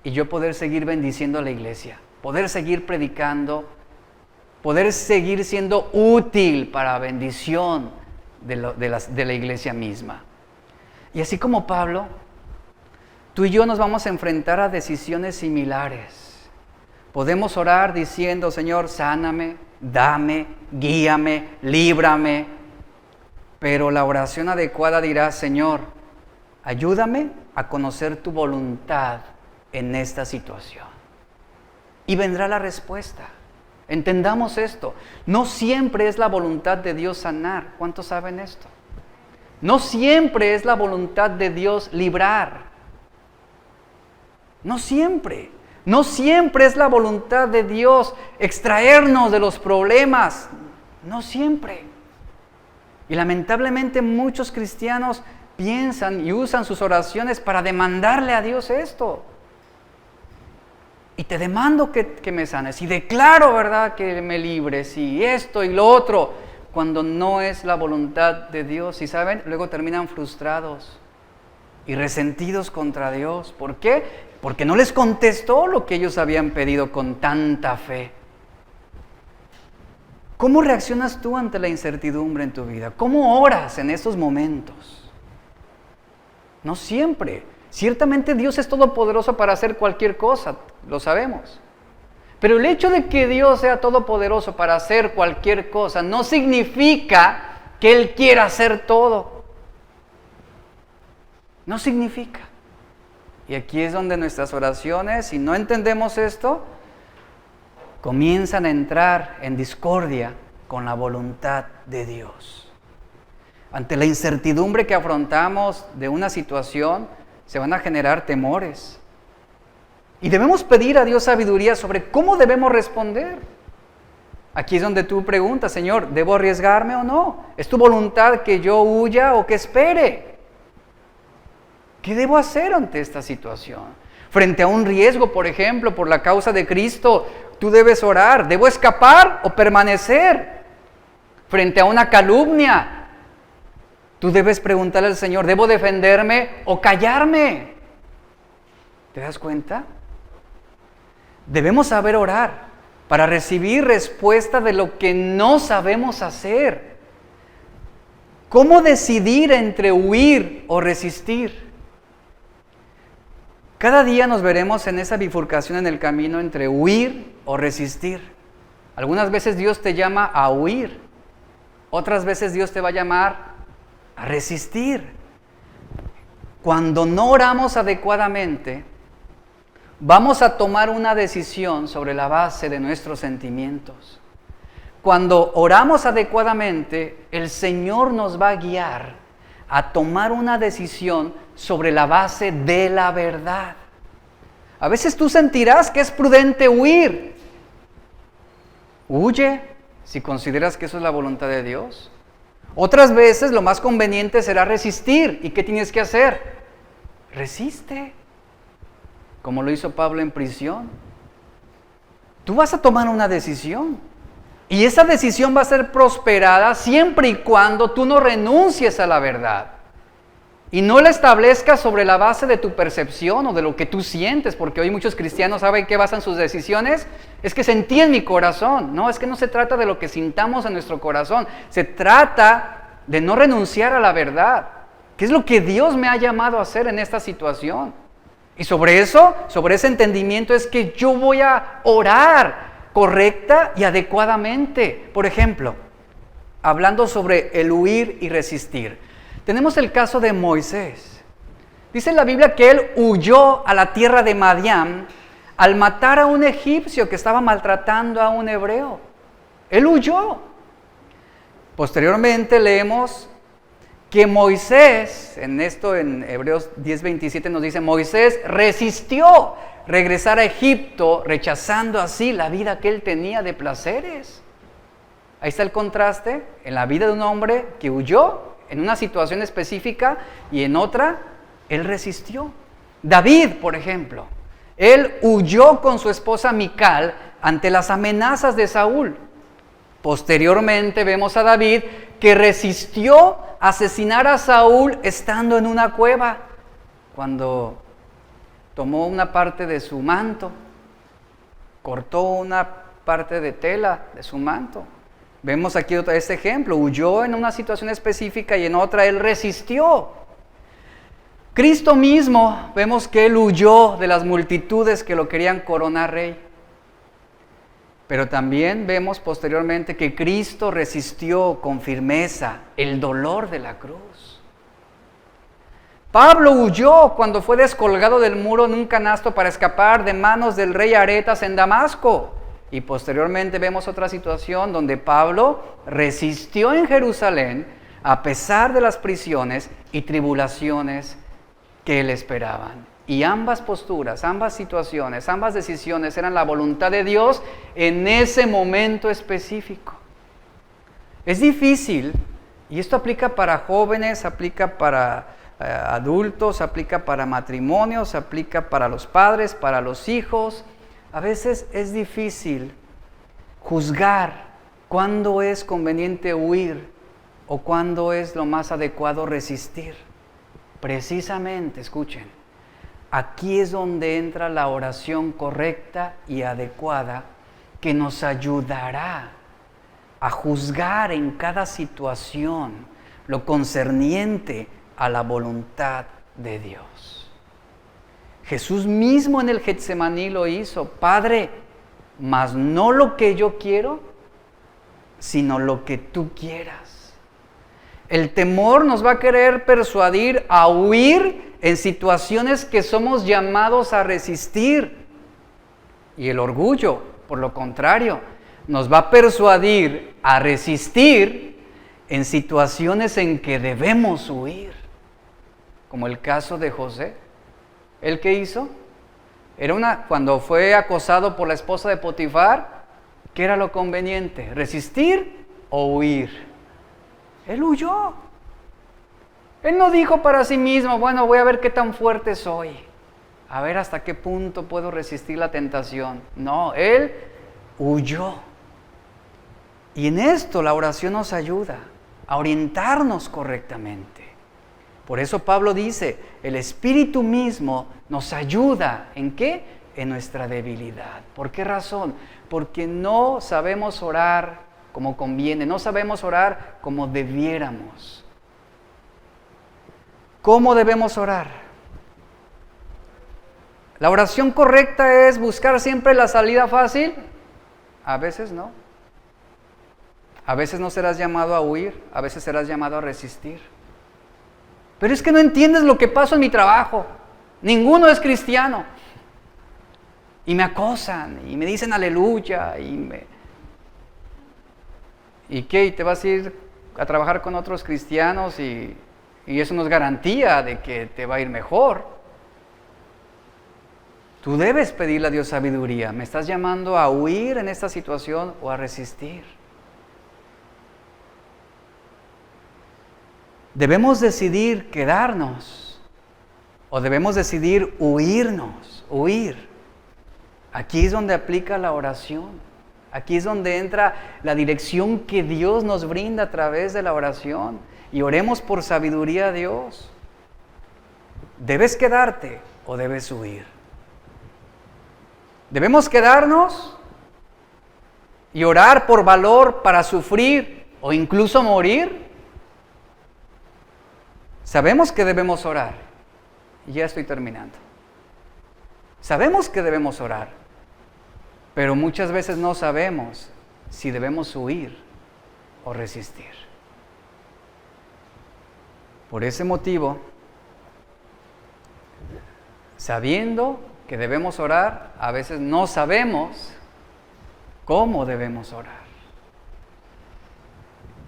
[SPEAKER 1] y yo poder seguir bendiciendo a la iglesia, poder seguir predicando, poder seguir siendo útil para bendición de la iglesia misma. Y así como Pablo, tú y yo nos vamos a enfrentar a decisiones similares. Podemos orar diciendo, Señor, sáname, dame, guíame, líbrame. Pero la oración adecuada dirá, Señor, ayúdame a conocer tu voluntad en esta situación. Y vendrá la respuesta. Entendamos esto. No siempre es la voluntad de Dios sanar. ¿Cuántos saben esto? No siempre es la voluntad de Dios librar. No siempre. No siempre es la voluntad de Dios extraernos de los problemas. No siempre. Y lamentablemente muchos cristianos piensan y usan sus oraciones para demandarle a Dios esto. Y te demando que me sanes. Y declaro, ¿verdad?, que me libres. Y esto y lo otro. Cuando no es la voluntad de Dios. Y ¿saben? Luego terminan frustrados y resentidos contra Dios. ¿Por qué? Porque no les contestó lo que ellos habían pedido con tanta fe. ¿Cómo reaccionas tú ante la incertidumbre en tu vida? ¿Cómo oras en estos momentos? No siempre. Ciertamente Dios es todopoderoso para hacer cualquier cosa, lo sabemos. Pero el hecho de que Dios sea todopoderoso para hacer cualquier cosa no significa que Él quiera hacer todo. No significa. Y aquí es donde nuestras oraciones, si no entendemos esto, comienzan a entrar en discordia con la voluntad de Dios. Ante la incertidumbre que afrontamos de una situación, se van a generar temores. Y debemos pedir a Dios sabiduría sobre cómo debemos responder. Aquí es donde tú preguntas, Señor, ¿debo arriesgarme o no? ¿Es tu voluntad que yo huya o que espere? ¿Qué debo hacer ante esta situación? Frente a un riesgo, por ejemplo, por la causa de Cristo, tú debes orar, ¿debo escapar o permanecer? Frente a una calumnia, tú debes preguntarle al Señor, ¿debo defenderme o callarme? ¿Te das cuenta? Debemos saber orar para recibir respuesta de lo que no sabemos hacer. ¿Cómo decidir entre huir o resistir? Cada día nos veremos en esa bifurcación en el camino entre huir o resistir. Algunas veces Dios te llama a huir, otras veces Dios te va a llamar a resistir. Cuando no oramos adecuadamente, vamos a tomar una decisión sobre la base de nuestros sentimientos. Cuando oramos adecuadamente, el Señor nos va a guiar a tomar una decisión sobre la base de la verdad. A veces tú sentirás que es prudente huir. Huye, si consideras que eso es la voluntad de Dios. Otras veces lo más conveniente será resistir. ¿Y qué tienes que hacer? Resiste, como lo hizo Pablo en prisión. Tú vas a tomar una decisión. Y esa decisión va a ser prosperada siempre y cuando tú no renuncies a la verdad. Y no la establezcas sobre la base de tu percepción o de lo que tú sientes, porque hoy muchos cristianos saben qué basan sus decisiones. Es que sentí en mi corazón. No, es que no se trata de lo que sintamos en nuestro corazón. Se trata de no renunciar a la verdad, que es lo que Dios me ha llamado a hacer en esta situación. Y sobre eso, sobre ese entendimiento es que yo voy a orar correcta y adecuadamente. Por ejemplo, hablando sobre el huir y resistir. Tenemos el caso de Moisés. Dice en la Biblia que él huyó a la tierra de Madián al matar a un egipcio que estaba maltratando a un hebreo. Él huyó. Posteriormente leemos que Moisés, en Hebreos 10:27 nos dice, Moisés resistió regresar a Egipto, rechazando así la vida que él tenía de placeres. Ahí está el contraste en la vida de un hombre que huyó en una situación específica y en otra, él resistió. David, por ejemplo, él huyó con su esposa Mical ante las amenazas de Saúl. Posteriormente vemos a David que resistió asesinar a Saúl estando en una cueva, cuando tomó una parte de su manto, cortó una parte de tela de su manto. Vemos aquí este ejemplo, huyó en una situación específica y en otra él resistió. Cristo mismo, vemos que él huyó de las multitudes que lo querían coronar rey. Pero también vemos posteriormente que Cristo resistió con firmeza el dolor de la cruz. Pablo huyó cuando fue descolgado del muro en un canasto para escapar de manos del rey Aretas en Damasco. Y posteriormente vemos otra situación donde Pablo resistió en Jerusalén a pesar de las prisiones y tribulaciones que le esperaban. Y ambas posturas, ambas situaciones, ambas decisiones eran la voluntad de Dios en ese momento específico. Es difícil, y esto aplica para jóvenes, aplica para adultos, aplica para matrimonios, aplica para los padres, para los hijos. A veces es difícil juzgar cuándo es conveniente huir o cuándo es lo más adecuado resistir. Precisamente, escuchen, aquí es donde entra la oración correcta y adecuada que nos ayudará a juzgar en cada situación lo concerniente a la voluntad de Dios. Jesús mismo en el Getsemaní lo hizo. Padre, mas no lo que yo quiero, sino lo que tú quieras. El temor nos va a querer persuadir a huir en situaciones que somos llamados a resistir. Y el orgullo, por lo contrario, nos va a persuadir a resistir en situaciones en que debemos huir. Como el caso de José. ¿Él qué hizo? Cuando fue acosado por la esposa de Potifar, ¿qué era lo conveniente? ¿Resistir o huir? Él huyó. Él no dijo para sí mismo, bueno, voy a ver qué tan fuerte soy, a ver hasta qué punto puedo resistir la tentación. No, él huyó. Y en esto la oración nos ayuda a orientarnos correctamente. Por eso Pablo dice, el Espíritu mismo nos ayuda, ¿en qué? En nuestra debilidad. ¿Por qué razón? Porque no sabemos orar como conviene, no sabemos orar como debiéramos. ¿Cómo debemos orar? ¿La oración correcta es buscar siempre la salida fácil? A veces no. A veces no serás llamado a huir, a veces serás llamado a resistir. Pero es que no entiendes lo que pasa en mi trabajo. Ninguno es cristiano. Y me acosan, y me dicen aleluya, ¿y qué? ¿Y te vas a ir a trabajar con otros cristianos y eso no es garantía de que te va a ir mejor? Tú debes pedirle a Dios sabiduría. ¿Me estás llamando a huir en esta situación o a resistir? ¿Debemos decidir quedarnos o debemos decidir huir? Aquí es donde aplica la oración. Aquí es donde entra la dirección que Dios nos brinda a través de la oración. Y oremos por sabiduría a Dios. ¿Debes quedarte o debes huir? ¿Debemos quedarnos y orar por valor para sufrir o incluso morir? Sabemos que debemos orar. Y ya estoy terminando. Sabemos que debemos orar, pero muchas veces no sabemos si debemos huir o resistir. Por ese motivo, sabiendo que debemos orar, a veces no sabemos cómo debemos orar.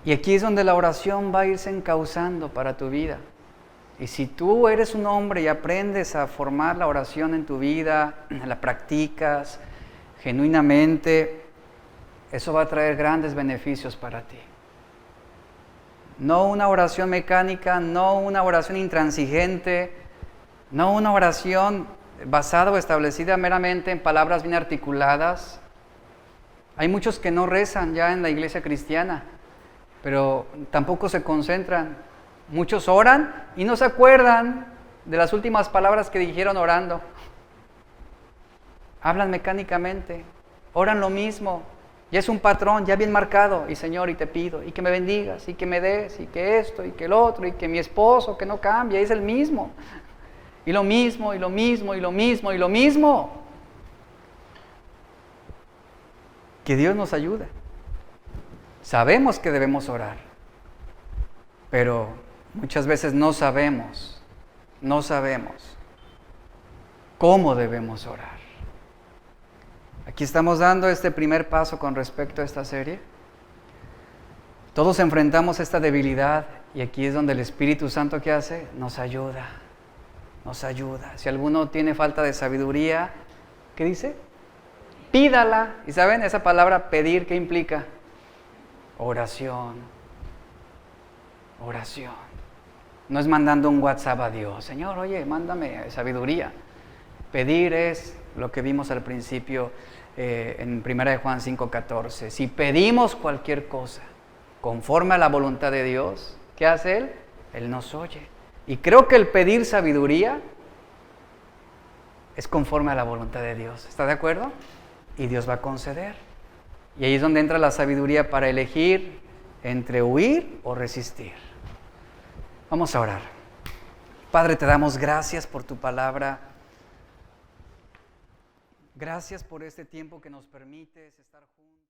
[SPEAKER 1] Y aquí es donde la oración va a irse encauzando para tu vida. Y si tú eres un hombre y aprendes a formar la oración en tu vida, la practicas genuinamente, eso va a traer grandes beneficios para ti. No una oración mecánica, no una oración intransigente, no una oración basada o establecida meramente en palabras bien articuladas. Hay muchos que no rezan ya en la iglesia cristiana, pero tampoco se concentran. Muchos oran y no se acuerdan de las últimas palabras que dijeron orando. Hablan mecánicamente, oran lo mismo. Ya es un patrón ya bien marcado. Y Señor, y te pido, y que me bendigas, y que me des, y que esto, y que el otro, y que mi esposo, que no cambie, es el mismo. Y lo mismo, y lo mismo, y lo mismo, y lo mismo. Que Dios nos ayude. Sabemos que debemos orar, pero muchas veces no sabemos cómo debemos orar. Aquí estamos dando este primer paso con respecto a esta serie. Todos enfrentamos esta debilidad y aquí es donde el Espíritu Santo, ¿qué hace? Nos ayuda. Si alguno tiene falta de sabiduría, ¿qué dice? Pídala. ¿Y saben? Esa palabra pedir, ¿qué implica? Oración. No es mandando un WhatsApp a Dios. Señor, oye, mándame sabiduría. Pedir es lo que vimos al principio en 1 Juan 5:14. Si pedimos cualquier cosa conforme a la voluntad de Dios, ¿qué hace Él? Él nos oye. Y creo que el pedir sabiduría es conforme a la voluntad de Dios. ¿Está de acuerdo? Y Dios va a conceder. Y ahí es donde entra la sabiduría para elegir entre huir o resistir. Vamos a orar. Padre, te damos gracias por tu palabra. Gracias por este tiempo que nos permites estar juntos.